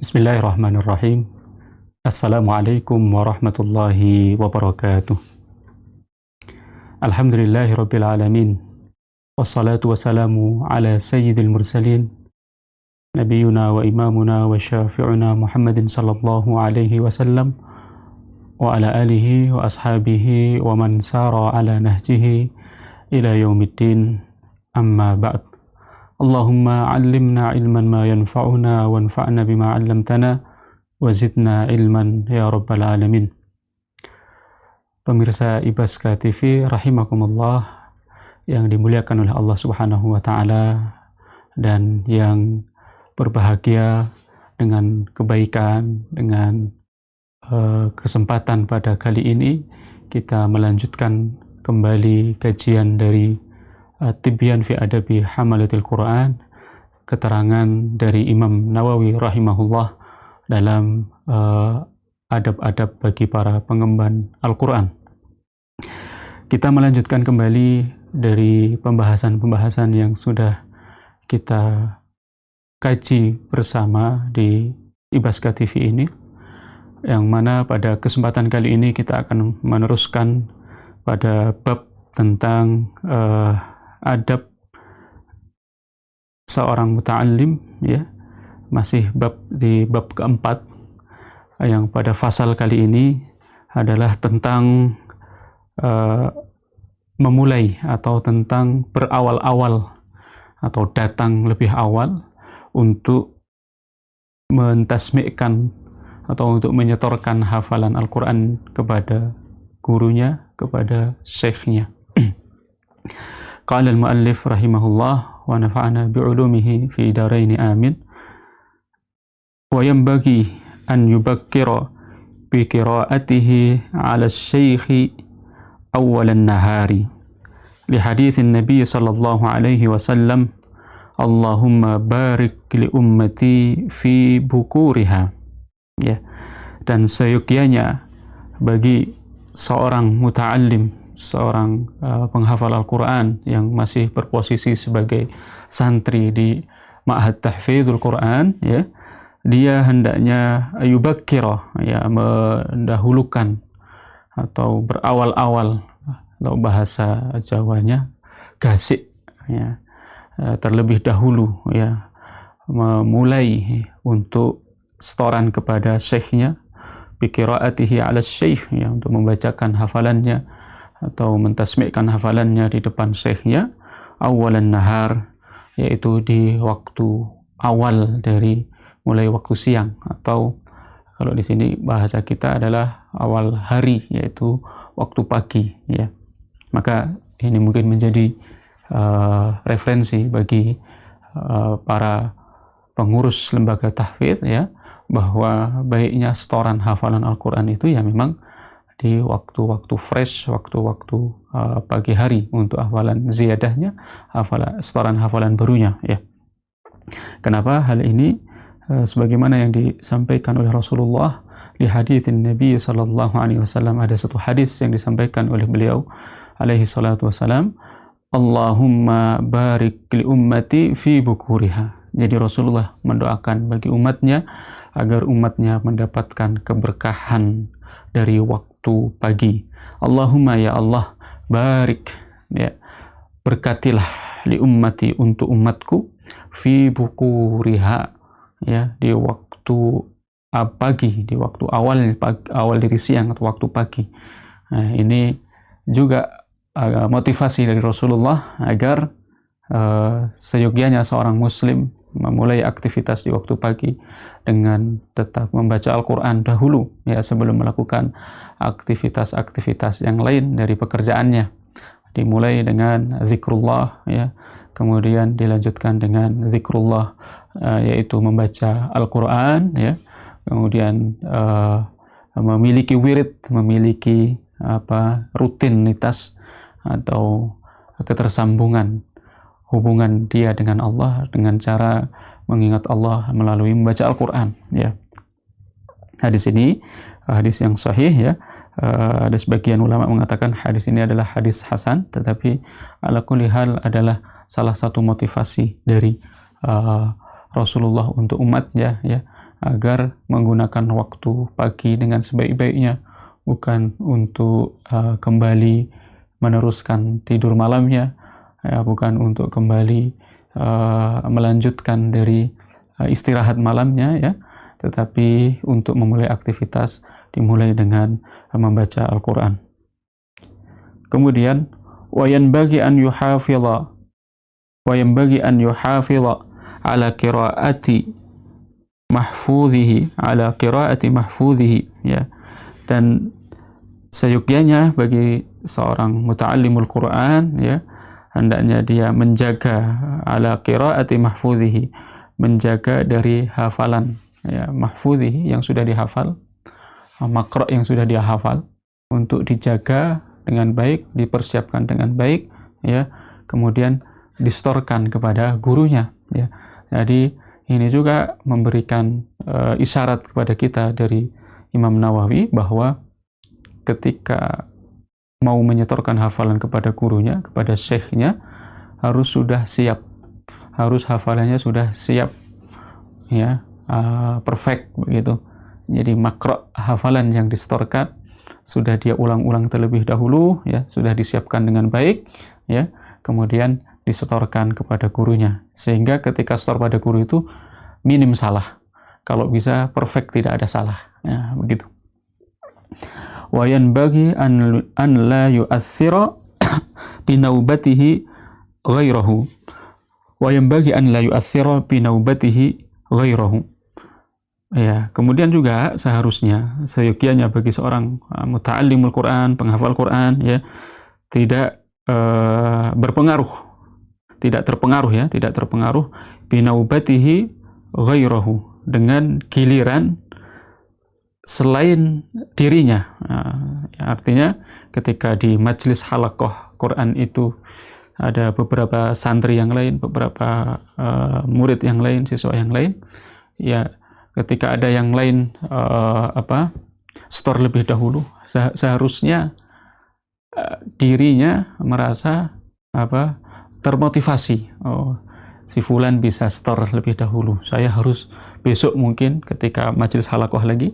Bismillahirrahmanirrahim. Assalamualaikum warahmatullahi wabarakatuh. Alhamdulillahirabbil alamin. Wassalatu wassalamu ala sayyidil mursalin nabiyuna wa imamuna wa syafi'una Muhammadin sallallahu alaihi wasallam wa ala alihi wa ashabihi wa man sara ala nahjihi ila yaumiddin. Amma ba'd. Allahumma 'allimna ilman ma yanfa'una wanfa'na bima 'allamtana wa zidna ilman ya rabbal alamin. Pemirsa Ibaska TV rahimakumullah yang dimuliakan oleh Allah Subhanahu wa taala dan yang berbahagia dengan kebaikan, dengan kesempatan pada kali ini kita melanjutkan kembali kajian dari Tibyan fi Adabi Hamalatil Quran, keterangan dari Imam Nawawi rahimahullah dalam adab-adab bagi para pengemban Al-Quran. Kita melanjutkan kembali dari pembahasan-pembahasan yang sudah kita kaji bersama di Ibaska TV ini, yang mana pada kesempatan kali ini kita akan meneruskan pada bab tentang adab seorang muta'allim, ya, masih di bab keempat, yang pada fasal kali ini adalah tentang memulai atau tentang berawal-awal atau datang lebih awal untuk mentasmi'kan atau untuk menyetorkan hafalan Al-Quran kepada gurunya, kepada syekhnya. Qala al-muallif rahimahullah wa nafa'ana bi'ulumihi fi daraini amin. Wa yanbaghi an yubakkira bi qira'atihi 'ala asy-syaikhi awwal an-nahari li haditsin nabiy sallallahu alaihi wasallam, Allahumma barik li ummati fi bukuriha. Ya. Dan seyogyanya bagi seorang muta'allim, seorang penghafal Al-Quran yang masih berposisi sebagai santri di Ma'had Tahfidzul Quran, ya, dia hendaknya yubakkira, ya, mendahulukan atau berawal-awal, kalau bahasa Jawanya gasik, ya, terlebih dahulu, ya, memulai untuk setoran kepada syekhnya, biqiraatihi 'ala syekh, ya, untuk membacakan hafalannya atau mentasmi'kan hafalannya di depan syekhnya, awalan nahar, yaitu di waktu awal dari mulai waktu siang, atau kalau di sini bahasa kita adalah awal hari, yaitu waktu pagi, ya. Maka ini mungkin menjadi referensi bagi para pengurus lembaga tahfidz, ya, bahwa baiknya setoran hafalan Al-Quran itu ya memang di waktu-waktu fresh, waktu-waktu pagi hari untuk hafalan ziyadahnya, setoran hafalan barunya, ya. Kenapa hal ini? Sebagaimana yang disampaikan oleh Rasulullah di haditsin Nabi sallallahu alaihi wasallam, ada satu hadis yang disampaikan oleh beliau alaihi salatu wasalam, Allahumma barik li ummati fi bukuriha. Jadi Rasulullah mendoakan bagi umatnya agar umatnya mendapatkan keberkahan dari waktu pagi. Allahumma, ya Allah, barik, ya, berkatilah li ummati, untuk umatku, fi bukuriha, ya, di waktu pagi, di waktu awal dari siang atau waktu pagi. Nah, ini juga motivasi dari Rasulullah agar seyogyanya seorang muslim memulai aktivitas di waktu pagi dengan tetap membaca Al-Quran dahulu, ya, sebelum melakukan aktivitas-aktivitas yang lain dari pekerjaannya. Dimulai dengan zikrullah, ya, kemudian dilanjutkan dengan zikrullah, yaitu membaca Al-Quran, ya, kemudian memiliki wirid, memiliki rutinitas atau ketersambungan hubungan dia dengan Allah dengan cara mengingat Allah melalui membaca Al-Quran, ya. Hadis ini hadis yang sahih, ya. Ada sebagian ulama mengatakan hadis ini adalah hadis hasan, tetapi ala kulli hal adalah salah satu motivasi dari Rasulullah untuk umatnya, ya, agar menggunakan waktu pagi dengan sebaik-baiknya, bukan untuk kembali meneruskan tidur malamnya, ya, bukan untuk kembali melanjutkan dari istirahat malamnya, ya, tetapi untuk memulai aktivitas dimulai dengan membaca Al-Quran. Kemudian wayanbaghi an yuhafidha ala qiraati mahfudhihi, ya, dan seyogyanya bagi seorang muta'allimul Quran, ya, hendaknya dia menjaga ala qiraati mahfudhihi, menjaga dari hafalan, ya, mahfudhihi yang sudah dihafal, makro yang sudah dia hafal, untuk dijaga dengan baik, dipersiapkan dengan baik, ya, kemudian distorkan kepada gurunya, ya. Jadi ini juga memberikan isyarat kepada kita dari Imam Nawawi bahwa ketika mau menyetorkan hafalan kepada gurunya, kepada syekhnya, harus sudah siap, harus hafalannya sudah siap, ya, perfect begitu. Jadi makro hafalan yang distorkan sudah dia ulang-ulang terlebih dahulu, ya, sudah disiapkan dengan baik, ya, kemudian disetorkan kepada gurunya, sehingga ketika setor pada guru itu minim salah, kalau bisa perfect, tidak ada salah, ya, begitu. Wa yanbaghi an la yu'aththira bi naubatihi ghairahu, wa yanbaghi an la yu'aththira bi naubatihi ghairahu. Ya, kemudian juga seharusnya, seyogyanya bagi seorang muta'allimul Quran, penghafal Quran, ya, tidak berpengaruh, tidak terpengaruh binaubatihi ghairahu, dengan giliran selain dirinya. Artinya ketika di majelis halaqah Quran itu ada beberapa santri yang lain, beberapa murid yang lain, siswa yang lain, ya, ketika ada yang lain setor lebih dahulu, seharusnya dirinya merasa termotivasi. Oh, si fulan bisa setor lebih dahulu, saya harus besok mungkin ketika majelis halaqah lagi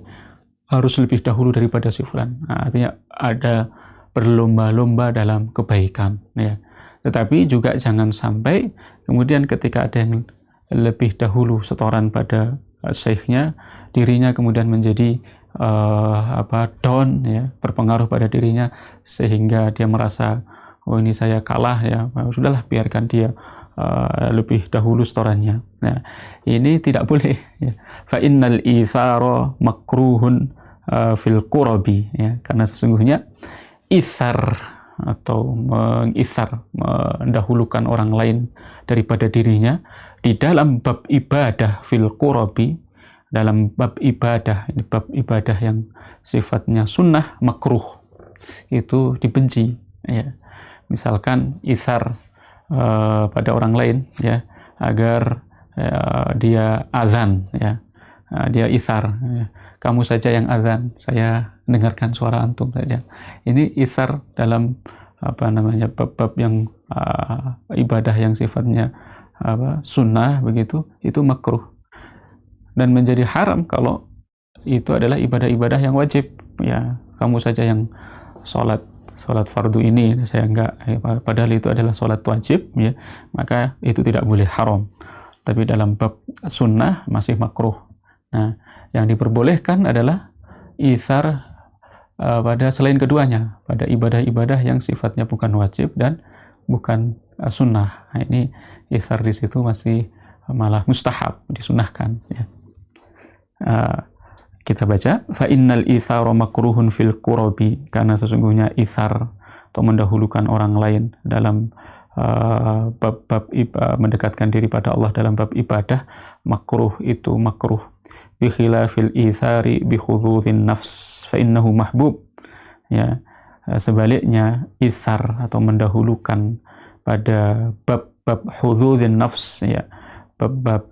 harus lebih dahulu daripada si fulan. Artinya ada berlomba-lomba dalam kebaikan, ya. Tetapi juga jangan sampai kemudian ketika ada yang lebih dahulu setoran pada syekhnya, dirinya kemudian menjadi down, ya, berpengaruh pada dirinya, sehingga dia merasa, oh ini saya kalah, ya, sudahlah biarkan dia lebih dahulu setorannya. Nah, ini tidak boleh, ya. Fa innal ithara makruhun fil qurabi, ya, karena sesungguhnya ithar atau mendahulukan orang lain daripada dirinya di dalam bab ibadah fil qurabi, dalam bab ibadah, ini bab ibadah yang sifatnya sunnah, makruh, itu dibenci, ya. Misalkan ithar pada orang lain, ya, agar dia azan, ya, dia ithar, ya. Kamu saja yang azan, saya dengarkan suara antum saja. Ini ithar dalam bab-bab yang ibadah yang sifatnya sunnah begitu, itu makruh, dan menjadi haram kalau itu adalah ibadah-ibadah yang wajib, ya. Kamu saja yang sholat fardu ini, saya enggak, ya, padahal itu adalah sholat wajib, ya, maka itu tidak boleh, haram. Tapi dalam bab sunnah masih makruh. Nah, yang diperbolehkan adalah ithar pada selain keduanya, pada ibadah-ibadah yang sifatnya bukan wajib dan bukan sunnah. Nah, ini ithar di situ masih malah mustahab, disunahkan, ya. Kita baca, fa innal ithara makruhun fil qurabi, karena sesungguhnya ithar atau mendahulukan orang lain dalam bab-bab mendekatkan diri pada Allah dalam bab ibadah, makruh, itu makruh. Bi khilafil ithari bi khududhin nafs fa innahu mahbub, ya. Sebaliknya ithar atau mendahulukan pada bab-bab khududhin nafs, ya, bab-bab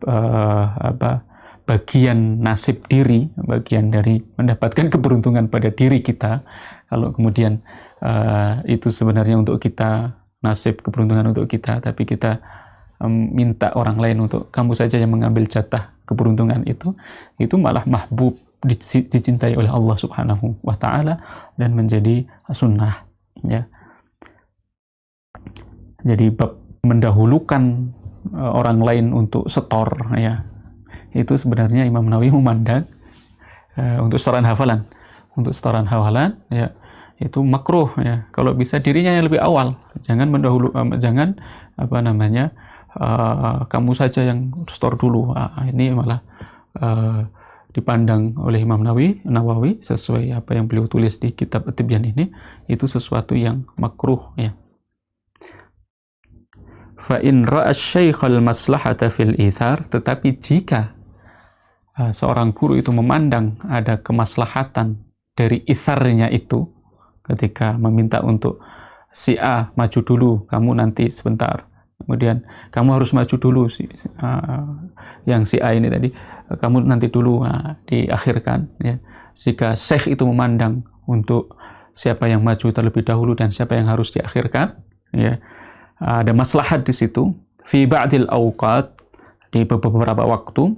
bagian nasib diri, bagian dari mendapatkan keberuntungan pada diri kita. Kalau kemudian itu sebenarnya untuk kita, nasib keberuntungan untuk kita, tapi kita minta orang lain untuk, kamu saja yang mengambil jatah keberuntungan itu malah mahbub, dicintai oleh Allah Subhanahu wa taala dan menjadi sunnah, ya. Jadi bab mendahulukan orang lain untuk setor, ya, itu sebenarnya Imam Nawawi memandang untuk setoran hafalan, ya, itu makruh, ya. Kalau bisa dirinya yang lebih awal, jangan jangan kamu saja yang setor dulu. Ini malah dipandang oleh Imam Nawawi sesuai apa yang beliau tulis di kitab At-Tibyan ini, itu sesuatu yang makruh, ya. Fa in ra'a asy-syaikhal maslahata fil ithar, tetapi jika seorang guru itu memandang ada kemaslahatan dari itharnya itu, ketika meminta untuk si A maju dulu, kamu nanti sebentar, kemudian kamu harus maju dulu, yang si A ini tadi, kamu nanti dulu, diakhirkan, ya. Jika syekh itu memandang untuk siapa yang maju terlebih dahulu dan siapa yang harus diakhirkan, ya, ada maslahat di situ, fi ba'dil awqat, di beberapa waktu,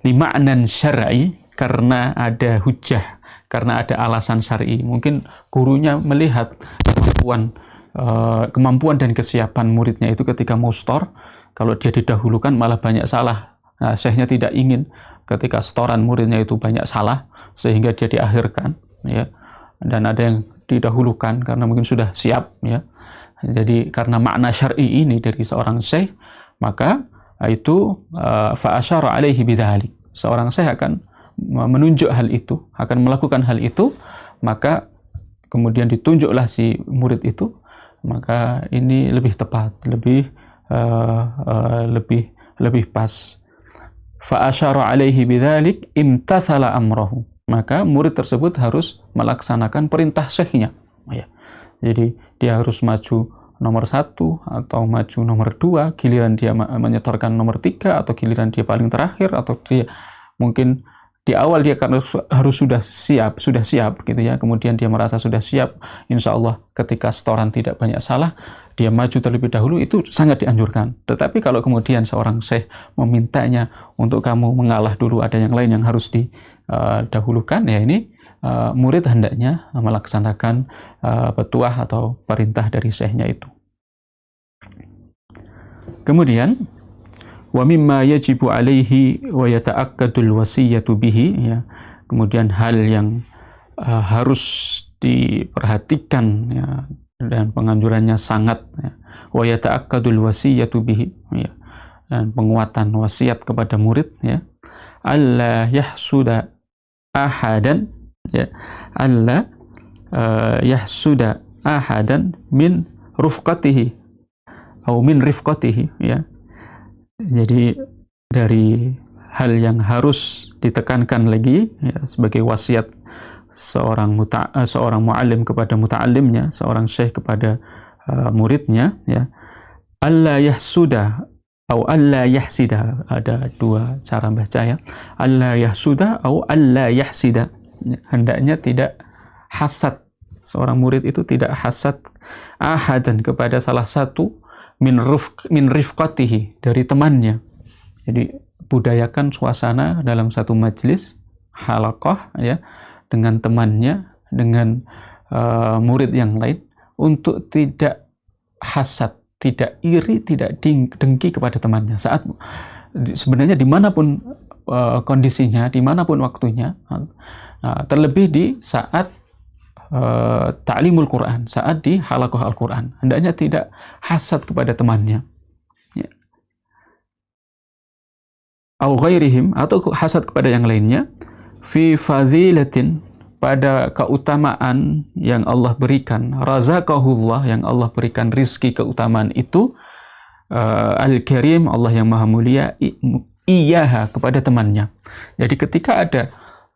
li ma'nan syar'i, karena ada hujjah, karena ada alasan syar'i. Mungkin gurunya melihat kemampuan dan kesiapan muridnya itu ketika mau setor, kalau dia didahulukan malah banyak salah. Syekhnya tidak ingin ketika setoran muridnya itu banyak salah, sehingga dia diakhirkan, ya. Dan ada yang didahulukan karena mungkin sudah siap, ya. Jadi karena makna syar'i ini dari seorang syekh, maka itu fa asyara alaihi bidzalik. Seorang syekh akan menunjuk hal itu, akan melakukan hal itu, maka kemudian ditunjuklah si murid itu, maka ini lebih tepat, lebih pas. Fa asyara alaihi bidzalik imtathala amrahu. Maka murid tersebut harus melaksanakan perintah syekhnya, ya. Jadi dia harus maju nomor 1 atau maju nomor 2, giliran dia menyetorkan nomor 3, atau giliran dia paling terakhir, atau dia mungkin di awal dia harus sudah siap gitu, ya. Kemudian dia merasa sudah siap, insya Allah ketika setoran tidak banyak salah, dia maju terlebih dahulu, itu sangat dianjurkan. Tetapi kalau kemudian seorang syekh memintanya untuk kamu mengalah dulu, ada yang lain yang harus didahulukan, ya, ini murid hendaknya melaksanakan petuah atau perintah dari syekhnya itu. Kemudian wa mimma yajibu alaihi wa yata'akkadul wasiyatu bihi, ya. Kemudian hal yang harus diperhatikan, ya, dan penganjurannya sangat, ya. Wa yata'akkadul wasiyatu bihi, ya. Dan penguatan wasiat kepada murid, ya. Alla yahsuda ahadan, ya, alla yahsuda ahadan min rufqatihi atau min rifqatihi, ya. Jadi dari hal yang harus ditekankan lagi, ya, sebagai wasiat seorang muallim kepada muta'allimnya, seorang syekh kepada muridnya, ya, alla yahsuda atau alla yahsida, ada dua cara baca, ya. Alla yahsuda atau alla yahsida, hendaknya tidak hasad, seorang murid itu tidak hasad ahadan, kepada salah satu min rifqatihi, dari temannya. Jadi budayakan suasana dalam satu majlis halaqah, ya, dengan temannya, dengan murid yang lain, untuk tidak hasad, tidak iri, tidak dengki kepada temannya. Saat sebenarnya dimanapun kondisinya, dimanapun waktunya, terlebih di saat ta'limul Quran, saat di halaqah Al-Quran, hendaknya tidak hasad kepada temannya, ya. Au ghairihim, atau hasad kepada yang lainnya, fi fadilatin, pada keutamaan yang Allah berikan, razaqahullah, yang Allah berikan rizki keutamaan itu, al-karim, Allah yang maha mulia, iyaha, kepada temannya. Jadi ketika ada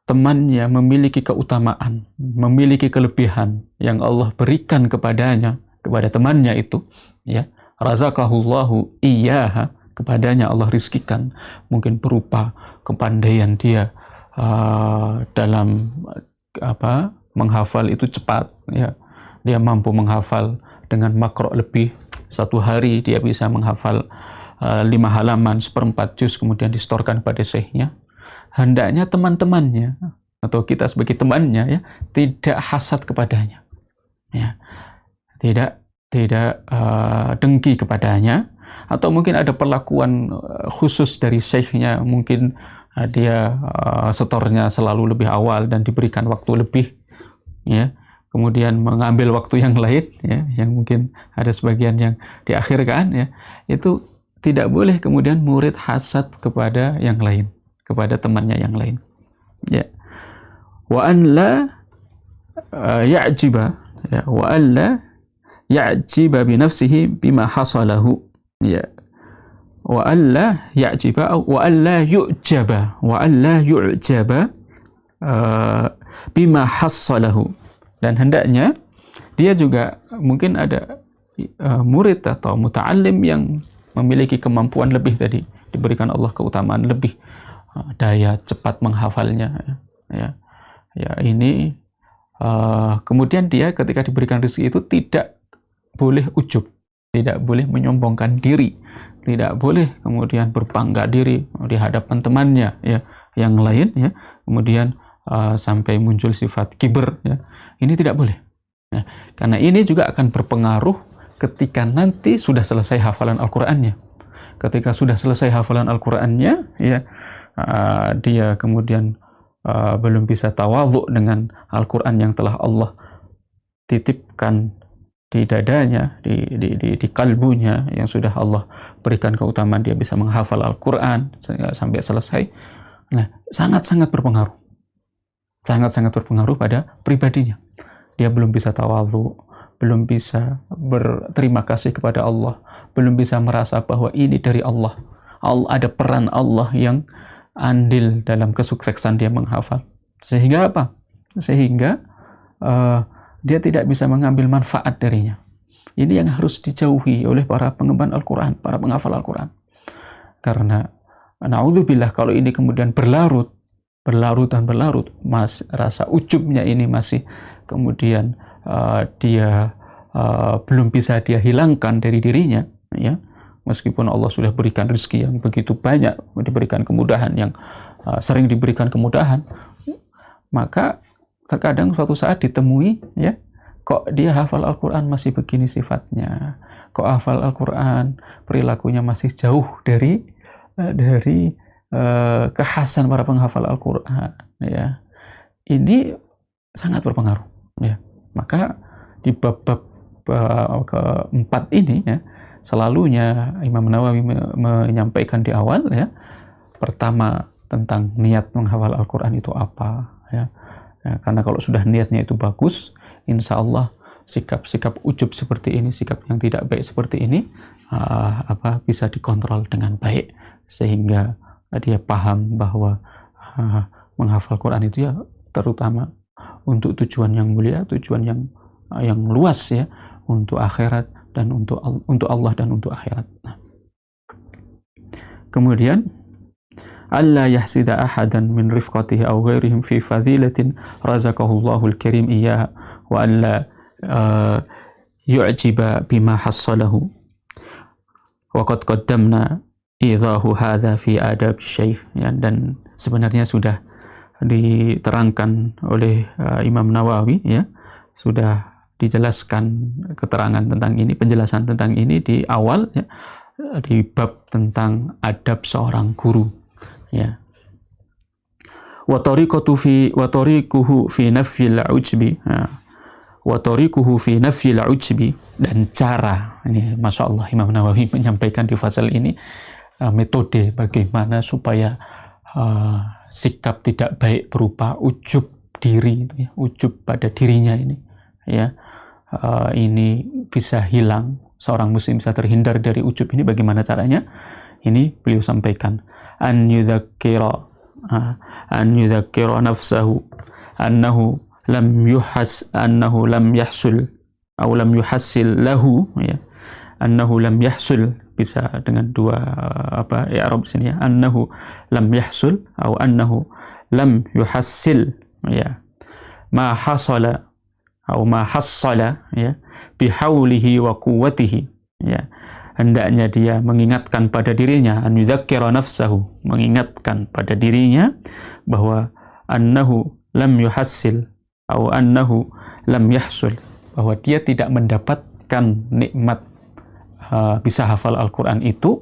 temannya memiliki keutamaan, memiliki kelebihan yang Allah berikan kepadanya, kepada temannya itu, ya, razaqahullahu iyyaha, kepadanya Allah rizkikan, mungkin berupa kepandaian dia dalam menghafal itu cepat, ya. Dia mampu menghafal dengan makro lebih, satu hari dia bisa menghafal 5 halaman, 1/4 juz, kemudian disetorkan pada syekhnya, hendaknya teman-temannya atau kita sebagai temannya ya tidak hasad kepadanya, ya, tidak dengki kepadanya, atau mungkin ada perlakuan khusus dari syekhnya, mungkin dia setornya selalu lebih awal dan diberikan waktu lebih, ya, kemudian mengambil waktu yang lain, ya, yang mungkin ada sebagian yang diakhirkan, ya, itu tidak boleh kemudian murid hasad kepada yang lain, kepada temannya yang lain, ya. Wa an la ya'jiba, ya, wa an la ya'jiba bi nafsihi bima hasalahu, ya, wa an la ya'jiba wa an la yu'jaba, wa an la yu'jaba bima hasalahu. Dan hendaknya dia juga, mungkin ada murid atau muta'allim yang memiliki kemampuan lebih tadi, diberikan Allah keutamaan lebih, daya cepat menghafalnya, ya, ya, ini kemudian dia ketika diberikan rezeki itu tidak boleh ujub, tidak boleh menyombongkan diri, tidak boleh kemudian berbangga diri di hadapan temannya, ya, yang lain, ya, kemudian sampai muncul sifat kiber, ya, ini tidak boleh, ya, karena ini juga akan berpengaruh ketika nanti sudah selesai hafalan Al-Qur'annya. Ketika sudah selesai hafalan Al-Qur'annya, ya, dia kemudian belum bisa tawadhu dengan Al-Qur'an yang telah Allah titipkan di dadanya, di kalbunya, yang sudah Allah berikan keutamaan dia bisa menghafal Al-Qur'an sampai selesai. Nah, sangat-sangat berpengaruh. Sangat-sangat berpengaruh pada pribadinya. Dia belum bisa tawadhu, belum bisa berterima kasih kepada Allah, belum bisa merasa bahwa ini dari Allah. Ada peran Allah yang andil dalam kesuksesan dia menghafal. Sehingga apa? Sehingga dia tidak bisa mengambil manfaat darinya. Ini yang harus dijauhi oleh para pengemban Al-Quran, para penghafal Al-Quran. Karena na'udzubillah kalau ini kemudian berlarut, rasa ujubnya ini masih kemudian dia belum bisa dia hilangkan dari dirinya, ya, meskipun Allah sudah berikan rezeki yang begitu banyak, diberikan kemudahan yang sering diberikan kemudahan, maka terkadang suatu saat ditemui, ya, kok dia hafal Al-Quran masih begini sifatnya, kok hafal Al-Quran perilakunya masih jauh dari kekhasan para penghafal Al-Quran, ya. Ini sangat berpengaruh, ya. Maka di bab-bab keempat ini, ya, selalunya Imam Nawawi menyampaikan di awal, ya, pertama tentang niat menghafal Al-Quran itu apa, ya. Ya, karena kalau sudah niatnya itu bagus, insya Allah sikap-sikap ujub seperti ini, sikap yang tidak baik seperti ini, bisa dikontrol dengan baik, sehingga dia paham bahwa menghafal Quran itu ya terutama untuk tujuan yang mulia, tujuan yang luas, ya, untuk akhirat dan untuk Allah dan untuk akhirat. Nah. Kemudian alla yahsida ahadan min rifqatihi aw ghairihim fi fadilatin razaqahullahu al-karim iyyaha wa alla yu'jiba bima hassalahu wa qad qaddamna idahu hadha fi adab syekh, ya, dan sebenarnya sudah diterangkan oleh Imam Nawawi, ya, sudah dijelaskan keterangan tentang ini, penjelasan tentang ini di awal, ya, di bab tentang adab seorang guru, ya. Wa tariquhu fi nafyil ujbi, wa tariquhu fi nafyil ujbi, dan cara ini, Masya Allah, Imam Nawawi menyampaikan di fasal ini metode bagaimana supaya sikap tidak baik berupa ujub diri, ya, ujub pada dirinya ini, ya, ini bisa hilang, seorang muslim bisa terhindar dari ujub ini. Bagaimana caranya? Ini beliau sampaikan, an yudzakkira nafsahu annahu lam yahsul atau lam yuhassil lahu, ya, annahu lam yahsul, bisa dengan dua i'rab sini, ya, annahu lam yahsul atau annahu lam yuhassil, ya, ma hasala atau ma hassala, ya, bihaulihi wa quwwatihi, ya, hendaknya dia mengingatkan pada dirinya, an yudzakkira nafsahu, mengingatkan pada dirinya bahwa annahu lam yuhassil atau annahu lam yahsul, bahwa dia tidak mendapatkan nikmat bisa hafal Al-Quran itu,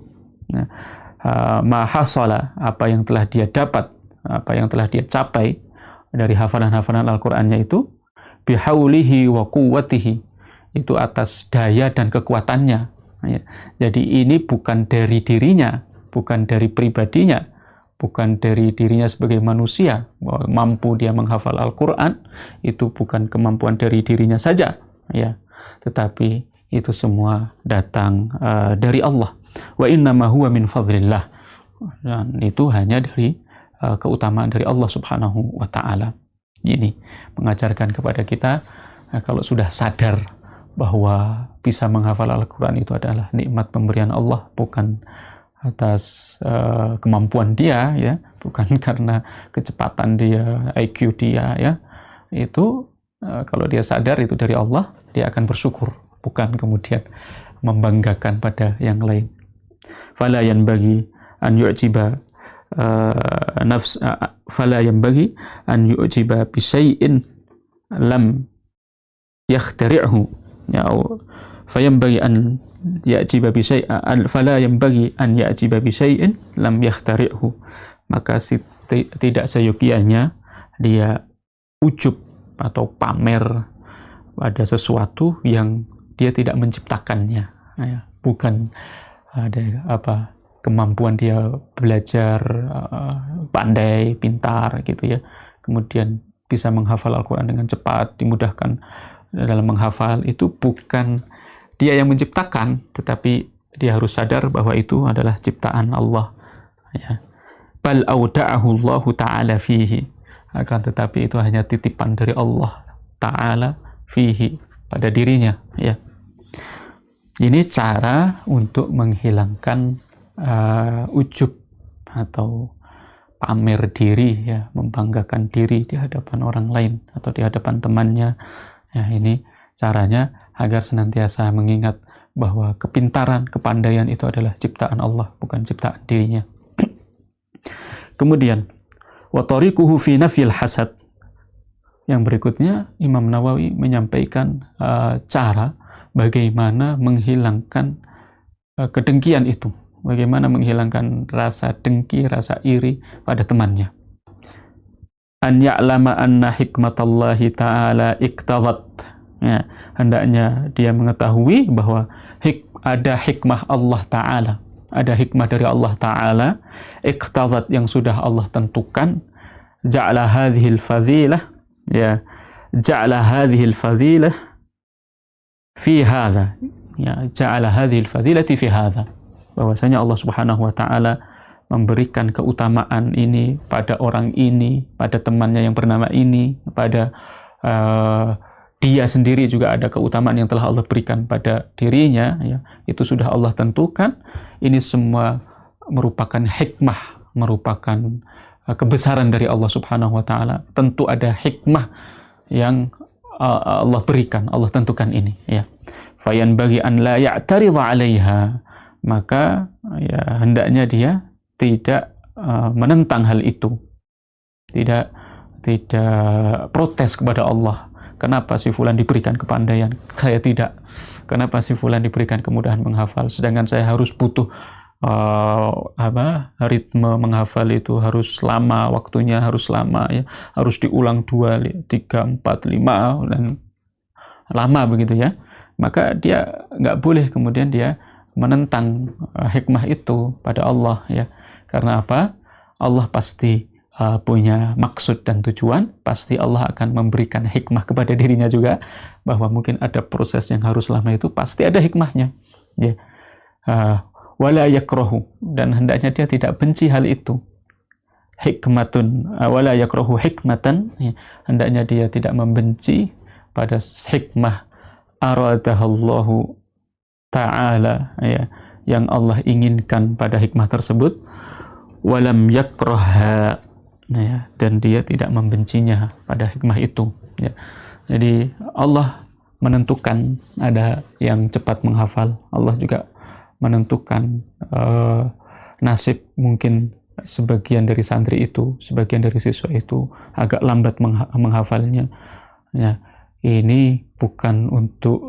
ma hasala, apa yang telah dia dapat, apa yang telah dia capai dari hafalan-hafalan Al-Qur'annya itu, bihaulihi wa quwwatihi, itu atas daya dan kekuatannya. Jadi ini bukan dari dirinya, bukan dari pribadinya, bukan dari dirinya sebagai manusia, bahwa mampu dia menghafal Al-Quran, itu bukan kemampuan dari dirinya saja, ya, tetapi itu semua datang dari Allah. Wa innama huwa min fadlillah, dan itu hanya dari keutamaan dari Allah Subhanahu wa Ta'ala. Ini mengajarkan kepada kita, kalau sudah sadar bahwa bisa menghafal Al-Quran itu adalah nikmat pemberian Allah, bukan atas kemampuan dia, ya, bukan karena kecepatan dia, IQ dia, ya, itu kalau dia sadar itu dari Allah, dia akan bersyukur, bukan kemudian membanggakan pada yang lain. Fala yanbaghi an yu'jiba fala yanbaghi an yu'jiba bi syai'in lam yakhtari'hu, ya, fayanbaghi an ya'jiba bi syai'in fala yanbaghi an ya'jiba bi syai'in lam yakhtari'hu, maka tidak seyogianya dia ujub atau pamer pada sesuatu yang dia tidak menciptakannya, ya, bukan ada kemampuan dia belajar pandai, pintar gitu, ya, kemudian bisa menghafal Al-Quran dengan cepat, dimudahkan dalam menghafal, itu bukan dia yang menciptakan, tetapi dia harus sadar bahwa itu adalah ciptaan Allah, ya. Bal auda'ahu Allah Ta'ala fihi, akan tetapi itu hanya titipan dari Allah Ta'ala fihi, pada dirinya, ya. Ini cara untuk menghilangkan ujub atau pamer diri, ya, membanggakan diri di hadapan orang lain atau di hadapan temannya. Ya, ini caranya agar senantiasa mengingat bahwa kepintaran, kepandaian itu adalah ciptaan Allah, bukan ciptaan dirinya. Kemudian, wa tariquhu fi nafyil hasad. Yang berikutnya, Imam Nawawi menyampaikan cara bagaimana menghilangkan kedengkian itu, bagaimana menghilangkan rasa dengki, rasa iri pada temannya. An ya'lama anna hikmatallahi ta'ala iktadhat, ya, hendaknya dia mengetahui bahwa ada hikmah Allah Ta'ala, ada hikmah dari Allah Ta'ala, iktadhat, yang sudah Allah tentukan, ja'ala hadhil fadhilah, ya, ja'ala hadhil fadhilah fi hadha, ya, ja'ala hadhil fadilati fi hadha, bahwasanya Allah Subhanahu wa Ta'ala memberikan keutamaan ini pada orang ini, pada temannya yang bernama ini, pada dia sendiri juga ada keutamaan yang telah Allah berikan pada dirinya, ya, itu sudah Allah tentukan. Ini semua merupakan hikmah, merupakan kebesaran dari Allah Subhanahu wa Ta'ala. Tentu ada hikmah yang Allah berikan, Allah tentukan ini, ya. Fayan bagi an la ya'taridha 'alaiha, maka, ya, hendaknya dia tidak menentang hal itu, tidak protes kepada Allah. Kenapa si fulan diberikan kepandaian, saya tidak? Kenapa si fulan diberikan kemudahan menghafal, sedangkan saya harus butuh ritme menghafal itu harus lama, waktunya harus lama, ya, harus diulang 2, 3, 4, 5 dan lama begitu, ya. Maka dia nggak boleh kemudian dia menentang hikmah itu pada Allah, ya. Karena apa? Allah pasti punya maksud dan tujuan, pasti Allah akan memberikan hikmah kepada dirinya juga, bahwa mungkin ada proses yang harus lama, itu pasti ada hikmahnya, ya. Wala yakrahu, dan hendaknya dia tidak benci hal itu. Hikmatun wala yakrahu hikmatan, ya, hendaknya dia tidak membenci pada hikmah aradahallahu ta'ala, ya, yang Allah inginkan pada hikmah tersebut. Walam yakraha, ya, dan dia tidak membencinya pada hikmah itu, ya. Jadi Allah menentukan ada yang cepat menghafal, Allah juga menentukan nasib mungkin sebagian dari santri itu, sebagian dari siswa itu agak lambat menghafalnya. Ya, ini bukan untuk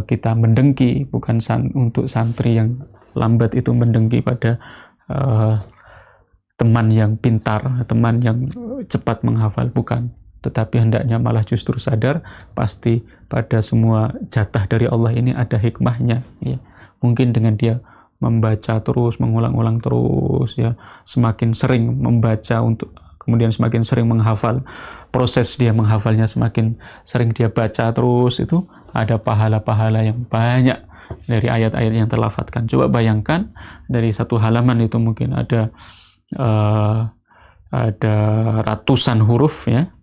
kita mendengki, bukan untuk santri yang lambat itu mendengki pada teman yang pintar, teman yang cepat menghafal, bukan. Tetapi hendaknya malah justru sadar pasti pada semua jatah dari Allah ini ada hikmahnya. Ya. Mungkin dengan dia membaca terus, mengulang-ulang terus, ya, semakin sering membaca untuk kemudian semakin sering menghafal, proses dia menghafalnya semakin sering dia baca terus, itu ada pahala-pahala yang banyak dari ayat-ayat yang terlafadzkan. Coba bayangkan dari satu halaman itu mungkin ada ratusan huruf, ya.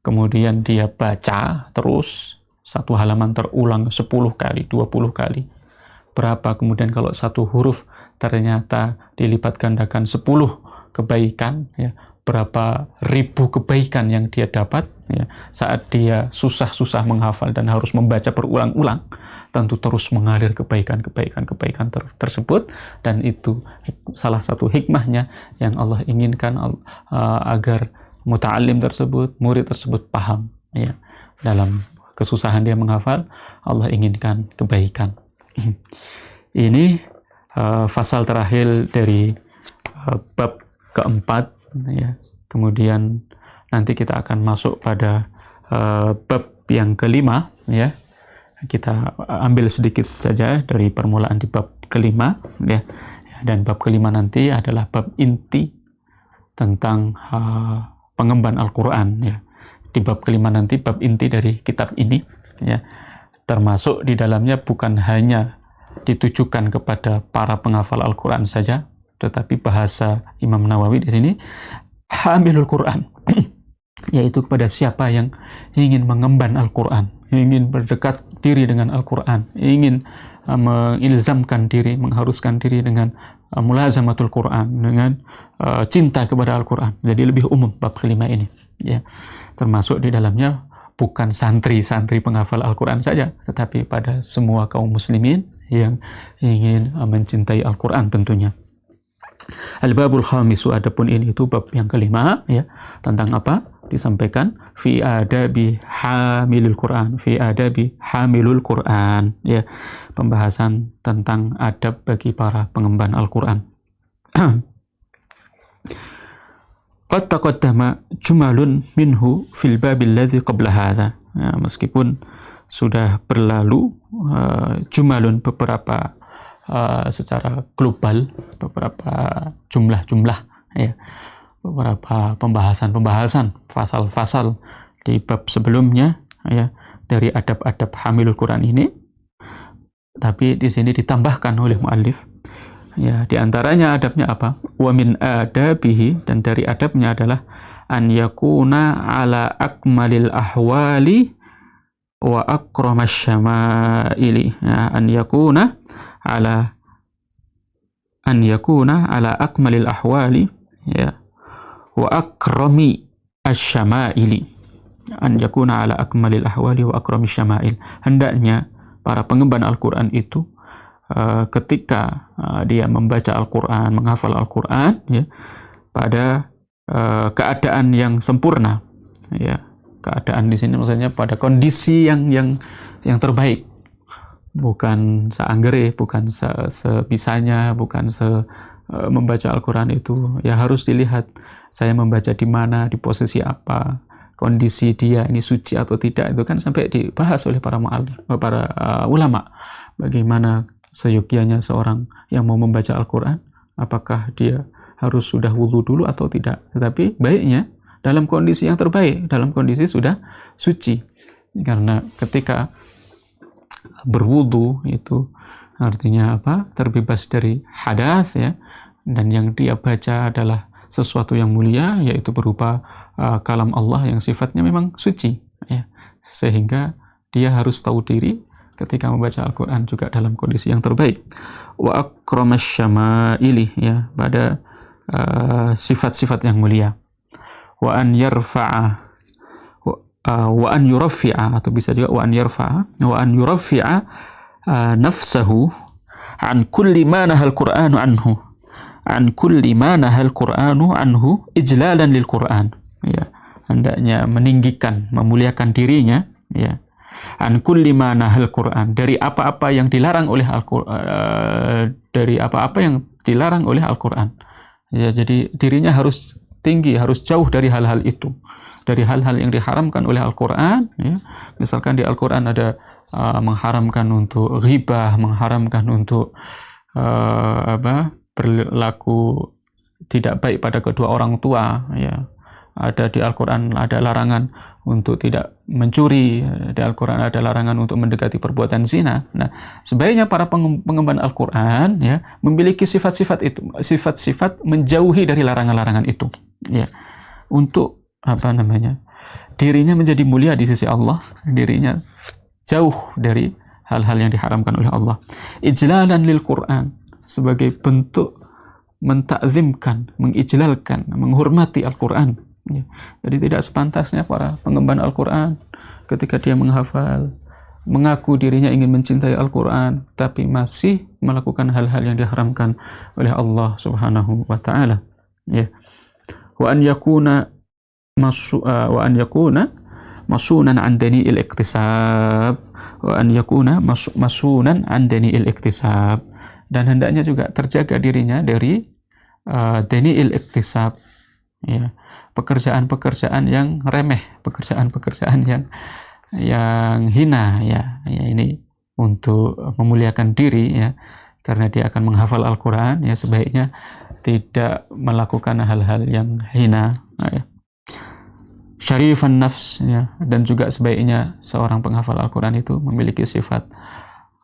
Kemudian dia baca terus, satu halaman terulang 10 kali, 20 kali. Berapa kemudian kalau satu huruf ternyata dilipat gandakan 10 kebaikan, ya, berapa ribu kebaikan yang dia dapat, ya, saat dia susah-susah menghafal dan harus membaca berulang-ulang, tentu terus mengalir kebaikan-kebaikan tersebut, dan itu salah satu hikmahnya yang Allah inginkan agar muta'alim tersebut, murid tersebut paham, ya, dalam kesusahan dia menghafal, Allah inginkan kebaikan. Ini fasal terakhir dari bab keempat, ya. Kemudian nanti kita akan masuk pada bab yang kelima, ya. Kita ambil sedikit saja dari permulaan di bab kelima, ya. Dan bab kelima nanti adalah bab inti tentang pengemban Al-Quran, ya. Di bab kelima nanti bab inti dari kitab ini, ya, termasuk di dalamnya bukan hanya ditujukan kepada para penghafal Al-Quran saja, tetapi bahasa Imam Nawawi di sini hamilul Quran, yaitu kepada siapa yang ingin mengemban Al-Quran, ingin berdekat diri dengan Al-Quran, ingin mengilzamkan diri, mengharuskan diri dengan mulazamatul Quran, dengan cinta kepada Al-Quran. Jadi lebih umum bab kelima ini, ya. Termasuk di dalamnya bukan santri-santri penghafal Al-Quran saja, tetapi pada semua kaum muslimin yang ingin mencintai Al-Quran tentunya. Al-babul khamisu, adapun ini itu bab yang kelima, ya. Tentang apa? Disampaikan fi adabi hamilul Quran, fi adabi hamilul Quran, ya. Pembahasan tentang adab bagi para pengemban Al-Quran. Qad taqaddama jumalun minhu fil babil ladzi qabla hadza. Ya, meskipun sudah berlalu jumalun beberapa secara global, beberapa jumlah-jumlah, ya, beberapa pembahasan fasal-fasal di bab sebelumnya, ya, dari adab-adab hamilul Quran ini, tapi di sini ditambahkan oleh muallif, ya, di antaranya adabnya apa? Wa min adabihi, dan dari adabnya adalah an yakuna ala akmalil ahwali wa akramas syama'ili, ya, an yakuna ala akmalil ahwali, ya, wa akrami asyama'ili, an yakuna ala akmalil ahwali wa akrami syama'il. Hendaknya para pengemban Al-Quran itu ketika dia membaca Al-Quran, menghafal Al-Quran, ya, pada keadaan yang sempurna, ya. Keadaan di sini maksudnya pada kondisi yang terbaik, bukan seanggere, bukan sebisanya, bukan membaca Al-Quran itu, ya, harus dilihat saya membaca di mana, di posisi apa, kondisi dia ini suci atau tidak, itu kan sampai dibahas oleh para ulama, bagaimana seyogianya seorang yang mau membaca Al-Quran, apakah dia harus sudah wudhu dulu atau tidak. Tetapi baiknya dalam kondisi yang terbaik, dalam kondisi sudah suci. Karena ketika berwudhu itu artinya apa? Terbebas dari hadas, ya, dan yang dia baca adalah sesuatu yang mulia, yaitu berupa kalam Allah yang sifatnya memang suci, ya. Sehingga dia harus tahu diri ketika membaca Al-Quran juga dalam kondisi yang terbaik. Wa akramas syama'ili, ya, pada sifat-sifat yang mulia. Wa an yarfa'a, wa an yurafi'a, atau bisa juga wa an yarfa'a, wa an yurafi'a nafsahu an kulli ma nahal Qur'anu anhu, an kulli ma nahal Qur'anu anhu ijlalan lil Qur'an, ya, hendaknya meninggikan, memuliakan dirinya, ya, an kulli ma nahal Qur'an, dari apa-apa yang dilarang oleh dari apa-apa yang dilarang oleh Al-Qur'an. Ya, jadi dirinya harus tinggi, harus jauh dari hal-hal itu, dari hal-hal yang diharamkan oleh Al-Qur'an, ya. Misalkan di Al-Qur'an ada mengharamkan untuk ghibah, mengharamkan untuk berlaku tidak baik pada kedua orang tua, ya. Ada di Al-Qur'an ada larangan untuk tidak mencuri, di Al-Qur'an ada larangan untuk mendekati perbuatan zina. Nah, sebaiknya para pengemban Al-Qur'an, ya, memiliki sifat-sifat itu, sifat-sifat menjauhi dari larangan-larangan itu, ya. Untuk dirinya menjadi mulia di sisi Allah, dirinya jauh dari hal-hal yang diharamkan oleh Allah. Ijlalan lil Qur'an, sebagai bentuk mentakzimkan, mengijlalkan, menghormati Al-Qur'an. Ya. Jadi tidak sepantasnya para pengemban Al-Qur'an ketika dia menghafal, mengaku dirinya ingin mencintai Al-Qur'an, tapi masih melakukan hal-hal yang diharamkan oleh Allah Subhanahu wa taala. Ya. Wa an yakuna masunan an dani'il iktisab, wa an yakuna masunan an dani'il iktisab, dan hendaknya juga terjaga dirinya dari dani'il iktisab, ya, pekerjaan-pekerjaan yang remeh, pekerjaan-pekerjaan yang hina, ya, ini untuk memuliakan diri, ya, karena dia akan menghafal Al-Qur'an, ya, sebaiknya tidak melakukan hal-hal yang hina, ya. Syarifan nafs, ya, dan juga sebaiknya seorang penghafal Al-Qur'an itu memiliki sifat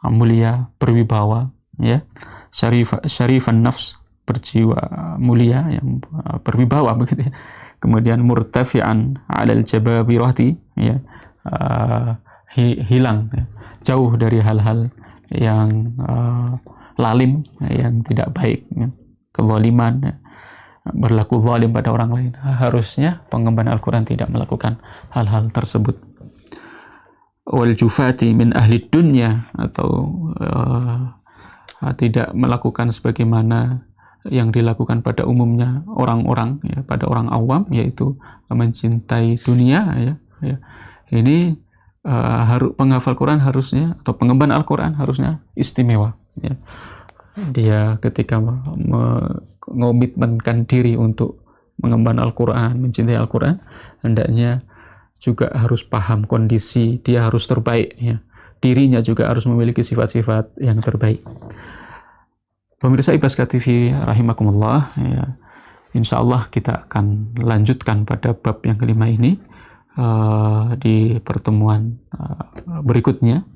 mulia, berwibawa, ya. Syarifan nafs, berjiwa mulia, yang berwibawa, begitu, ya. Kemudian murtafi'an 'alal jababirati, ya, hilang, ya, jauh dari hal-hal yang lalim, yang tidak baik, ya, kezaliman, ya, berlaku zalim pada orang lain. Harusnya pengemban Al-Qur'an tidak melakukan hal-hal tersebut. Wal jufati min ahli dunya, atau tidak melakukan sebagaimana yang dilakukan pada umumnya orang-orang, ya, pada orang awam, yaitu mencintai dunia, ya. Ini penghafal Quran harusnya, atau pengemban Al-Quran harusnya istimewa, ya. Dia ketika mengomitmenkan diri untuk mengemban Al-Quran, mencintai Al-Quran, hendaknya juga harus paham kondisi, dia harus terbaik, ya. Dirinya juga harus memiliki sifat-sifat yang terbaik. Pemirsa IPASKA TV rahimakumullah, ya, insya Allah kita akan lanjutkan pada bab yang kelima ini di pertemuan berikutnya,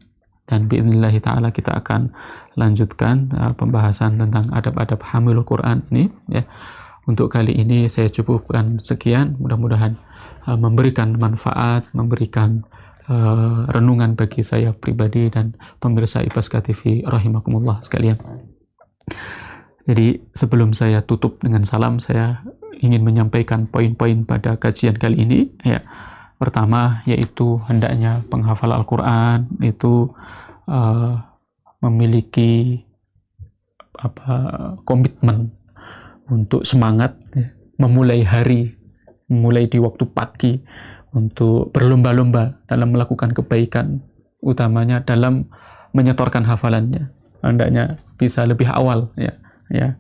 dan biidznillah ta'ala kita akan lanjutkan pembahasan tentang adab-adab hamilul Quran ini, ya. Untuk kali ini saya cukupkan sekian, mudah-mudahan memberikan manfaat, memberikan renungan bagi saya pribadi dan pemirsa IPASKA TV rahimakumullah sekalian. Jadi sebelum saya tutup dengan salam, saya ingin menyampaikan poin-poin pada kajian kali ini, ya. Pertama, yaitu hendaknya penghafal Al-Quran itu memiliki komitmen untuk semangat, ya, memulai hari, memulai di waktu pagi, untuk berlomba-lomba dalam melakukan kebaikan, utamanya dalam menyetorkan hafalannya. Hendaknya bisa lebih awal, ya,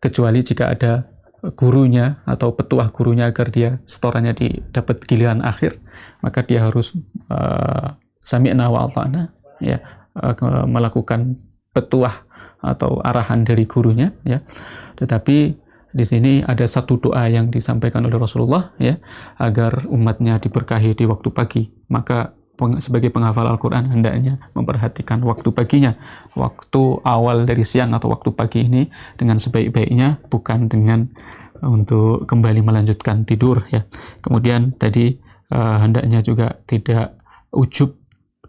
kecuali jika ada gurunya atau petuah gurunya agar dia setorannya dapat giliran akhir, maka dia harus sami'na wa ata'na, ya, melakukan petuah atau arahan dari gurunya, ya. Tetapi di sini ada satu doa yang disampaikan oleh Rasulullah, ya, agar umatnya diberkahi di waktu pagi. Maka sebagai penghafal Al-Quran hendaknya memperhatikan waktu paginya, waktu awal dari siang atau waktu pagi ini dengan sebaik-baiknya, bukan dengan untuk kembali melanjutkan tidur, ya. Kemudian tadi hendaknya juga tidak ujub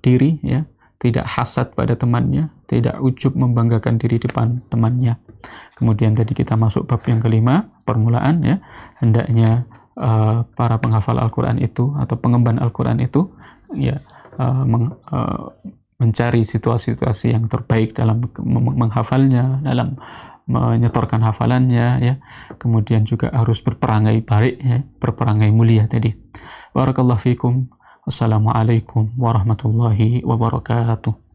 diri, ya, tidak hasad pada temannya, tidak ujub membanggakan diri depan temannya. Kemudian tadi kita masuk bab yang kelima, permulaan, ya, hendaknya para penghafal Al-Quran itu atau pengemban Al-Quran itu, ya, mencari situasi-situasi yang terbaik dalam menghafalnya, dalam menyetorkan hafalannya, ya. Kemudian juga harus berperangai baik, ya, berperangai mulia tadi. Barakallahu fikum. Wassalamualaikum warahmatullahi wabarakatuh.